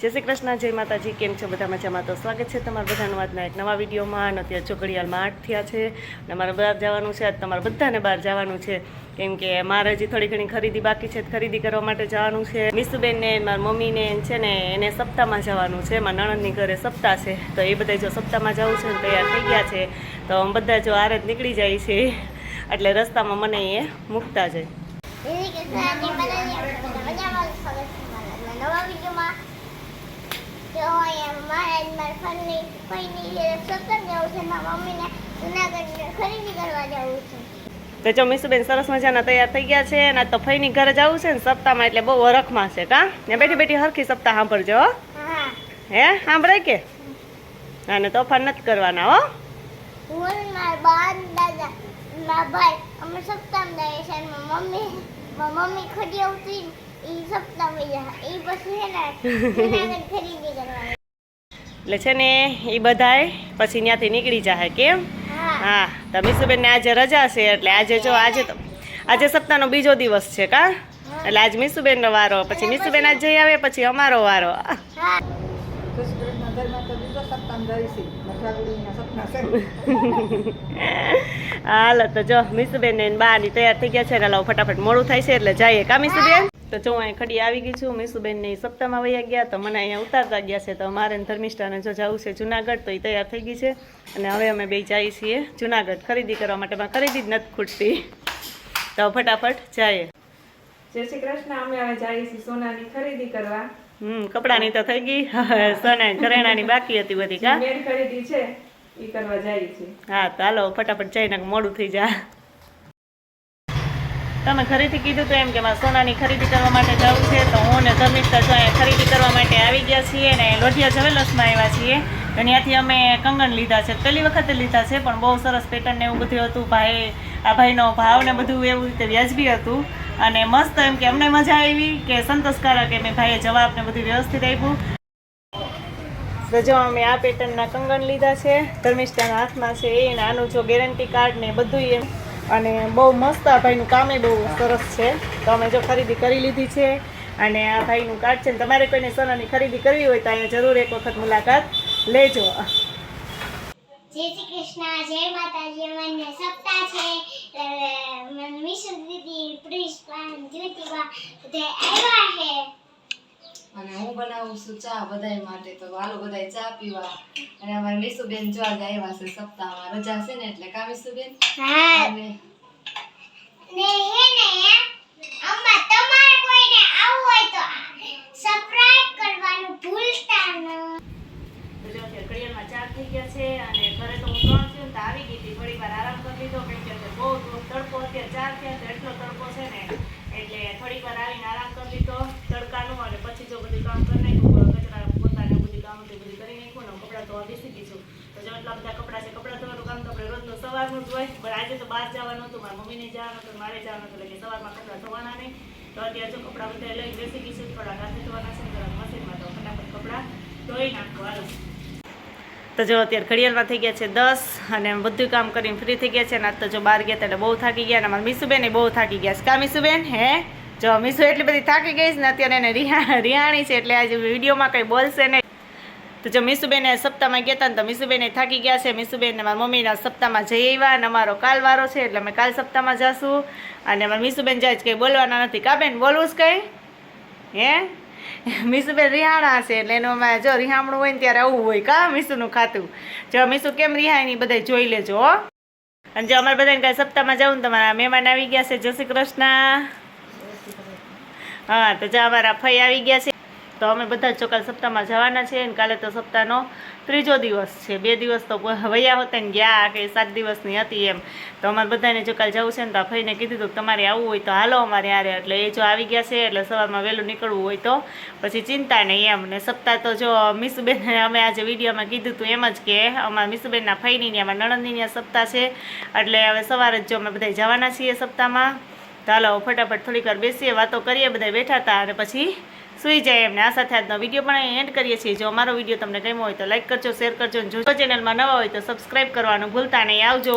જય શ્રી કૃષ્ણ, જય માતાજી. કેમ છો બધા? મજામાં? તો સ્વાગત છે તમારા બધાનું આજના એક નવા વિડીયોમાં. અને અત્યારે જો ઘડિયાળમાં 8 થયા છે અને મારે બહાર જવાનું છે. આજ તમારે બધાને બહાર જવાનું છે, કેમ કે મારે હજી થોડી ઘણી ખરીદી બાકી છે. ખરીદી કરવા માટે જવાનું છે. મીસુબેનને મારા મમ્મીને છે ને એને સપ્તાહમાં જવાનું છે. મારા નણંદની ઘરે સપ્તાહ છે, તો એ બધા જો સપ્તાહમાં જવું છે ને તૈયાર થઈ ગયા છે. તો બધા જો આરે જ નીકળી જાય છે, એટલે રસ્તામાં મને એ મૂકતા જાય. તો જો મીસુબેન સરસ મજાના તૈયાર થઈ ગયા છે અને તો ફઈની ઘરે જવું છે ને સપ્તાહમાં, એટલે બહુ વરખમાં છે. કા ને બેઠી બેઠી હરખી સપ્તાહ સાંભળજો. હે સાંભળાય કે? અને તોફાન નથી કરવાના હો. મમ્મી ખડી આવતી ઈ સપ્તાહ ઈ પછી હે ને ખરીદી કરવા એટલે છે ને એ બધાય પછી ત્યાંથી નીકળી જાય. કેમ? હા, તો મીસુબેનને આજે રજા છે, એટલે આજે જો આજે સપ્તાહનો બીજો દિવસ છે. કા એટલે આજ મીસુબેનનો વારો, પછી મીસુબેન આજ જઈ આવે, પછી અમારો વારો. હાલો તો જો મીસુબેન ને બાની તૈયાર થઈ ગયા છે ને ફટાફટ મોડું થાય છે એટલે જઈએ. કા મીસુબેન? તો જો અહીં ખડી આવી ગઈ છું. મીસુબેન ને સપ્તાહમાં વયા ગયા, તો મને અહીંયા ઉતારતા ગયા છે. તો મારે ધર્મિષ્ઠાને જો જવું છે જુનાગઢ, તો એ તૈયાર થઈ ગઈ છે અને હવે અમે બે જઈએ છીએ જુનાગઢ ખરીદી કરવા માટે. પણ ખરીદી જ નથી ખૂટતી, તો ફટાફટ જઈએ. જય શ્રી કૃષ્ણ. અમે હવે જઈએ છીએ સોનાની ખરીદી કરવા. કપડાની તો થઈ ગઈ, સોના ઘરેણાની બાકી હતી બધી. કા મેન ખરીદી છે એ કરવા જઈએ છીએ. હા, તો હાલો ફટાફટ જઈને મોડું થઈ જાય. તમે ઘરેથી કીધું તો એમ કે મારે સોનાની ખરીદી કરવા માટે જવું છે, તો હું ને ધર્મિષ્ઠા જો અહીંયા ખરીદી કરવા માટે આવી ગયા છીએ ને લોઢિયા જ્વેલર્સમાં આવ્યા છીએ. તો ત્યાંથી અમે કંગન લીધા છે. પહેલી વખતે લીધા છે, પણ બહુ સરસ પેટર્ન ને એવું બધું હતું. આ ભાઈનો ભાવ ને બધું એવું રીતે વ્યાજબી હતું અને મસ્ત, એમ કે અમને મજા આવી કે સંતોષકારક એમ ભાઈએ જવાબ ને બધું વ્યવસ્થિત આપ્યું. તો જો અમે આ પેટર્નના કંગન લીધા છે, ધર્મિષ્ઠાના હાથમાં છે એ, આનું જો ગેરંટી કાર્ડ ને બધું એમ, અને બહુ મસ્ત આ ભાઈનું કામ એ બહુ સરસ છે. તો અમે જો ખરીદી કરી લીધી છે અને આ ભાઈનું કાર્ડ છે. તમારે કોઈને સોનાની ખરીદી કરવી હોય તો અહીંયા જરૂર એક વખત મુલાકાત લેજો. જય શ્રી કૃષ્ણ, જય માતાજી. મને સપ્તાહ છે, મીસુ દીદી, પ્રિન્સ જ્યોતિબા બધા આવ્યા છે અને હું બનાવું છું ચા બધાય માટે. તો હાલો બધાય ચા પીવા. અને અમારે મીસુબેન જો આજે આવ્યા છે સપ્તાહમાં રજા છે ને એટલે. કા મીસુબેન? હા. ને હે ને અમ્મા, તમારે કોઈને આવું હોય તો સબસ્ક્રાઇબ કરવાનું ભૂલતા ન. તો જો અત્યારે ઘડિયાળમાં 4 થઈ ગયા છે અને ઘરે તો હું 3 થયું તો આવી ગઈ હતી. થોડી વાર આરામ કરી લીધો, કેમ કે બહુ તડકો અત્યારે 4 થયા તો એટલો તડકો છે ને, એટલે થોડીક વાર આવીને આરામ કરી લીધો તડકાનું. અને પછી જો બધું કામ કરી નાખ્યું, કચરા પોતાને બધું કામ હતું બધું કરી નાખ્યું ને કપડાં ધોવા બેસી દીધું. તો જો એટલા બધા કપડાં છે. કપડાં ધોવાનું કામ તો આપણે રોજનું સવારનું જ હોય, પણ આજે તો બહાર જવાનું હતું, મારા મમ્મીને જવાનું હતું, મારે જવાનું હતું, એટલે સવારમાં કપડાં ધોવાના નહીં. તો અત્યારે જો કપડાં બધા લઈને બેસી ગઈ છું. થોડા હાથે ધોવાના છે મશીનમાં, તો ફટાફટ કપડાં ધોઈ નાખો. હાલો તો જો અત્યારે ઘડિયાળમાં થઈ ગયા છે 10 અને બધું કામ કરીને ફ્રી થઈ ગયા છે. અને આજ તો જો બહાર ગયા એટલે બહુ થાકી ગયા. અને મારા મીસુબેન એ બહુ થાકી ગયા છે. કા મીસુબેન? હે જો મીસુ એટલી બધી થાકી ગઈ છે ને અત્યારે એને રિહાણી છે, એટલે આજે વિડીયોમાં કંઈ બોલશે નહીં. તો જો મીસુબેન સપ્તાહમાં ગયા હતા ને તો મીસુબેન થાકી ગયા છે. મીસુબેન મારા મમ્મીના સપ્તાહમાં જઈ આવ્યા અને અમારો કાલ વારો છે, એટલે અમે કાલ સપ્તાહમાં જશું. અને મારા મીસુબેન જાય કંઈ બોલવાના નથી. કા બેન બોલવું જ કંઈ? હે મીસુબેન રિહાણા છે, એટલે એનું અમે જો રિહામણું હોય ને ત્યારે આવું હોય. કા મીસુનું ખાતું જો મીસુ કેમ રિહાય બધા જોઈ લેજો. અને જો અમારે બધાને કાંઈ સપ્તાહમાં જવું ને તમારા મહેમાન આવી ગયા છે. જય શ્રી કૃષ્ણ. હા, તો જો અમારા ફઈ આવી ગયા છે. તો અમે બધા જ ચોકાલ સપ્તાહમાં જવાના છે. અને કાલે તો સપ્તાહનો 3જો દિવસ છે. 2 દિવસ તો વયા હતા ને ગયા કે 7 દિવસની હતી એમ. તો અમારે બધાને ચોકાલ જવું છે ને તો ફઈને કીધું હતું તમારે આવવું હોય તો હાલો અમારે યારે. એટલે એ જો આવી ગયા છે, એટલે સવારમાં વહેલું નીકળવું હોય તો પછી ચિંતા નહીં એમ. ને સપ્તાહ તો જો મીસુબેન અમે આજે વિડીયોમાં કીધું હતું એમ જ કે અમારા મીસુબેનના ફઈની ને અમારા નણંદની સપ્તાહ છે, એટલે હવે સવારે જ જો અમે બધા જવાના છીએ સપ્તાહમાં. તો હાલો ફટાફટ થોડીક વાર બેસીએ, વાતો કરીએ. બધા બેઠા હતા અને પછી સુઈ જાય એમને. આ સાથે આજનો વિડીયો પણ એન્ડ કરીએ છીએ. જો અમારો વિડીયો તમને ગમ્યો હોય તો લાઈક કરજો, શેર કરજો, અને જો ચેનલમાં નવા હોય તો સબસ્ક્રાઈબ કરવાનું ભૂલતા નહીં. આવજો.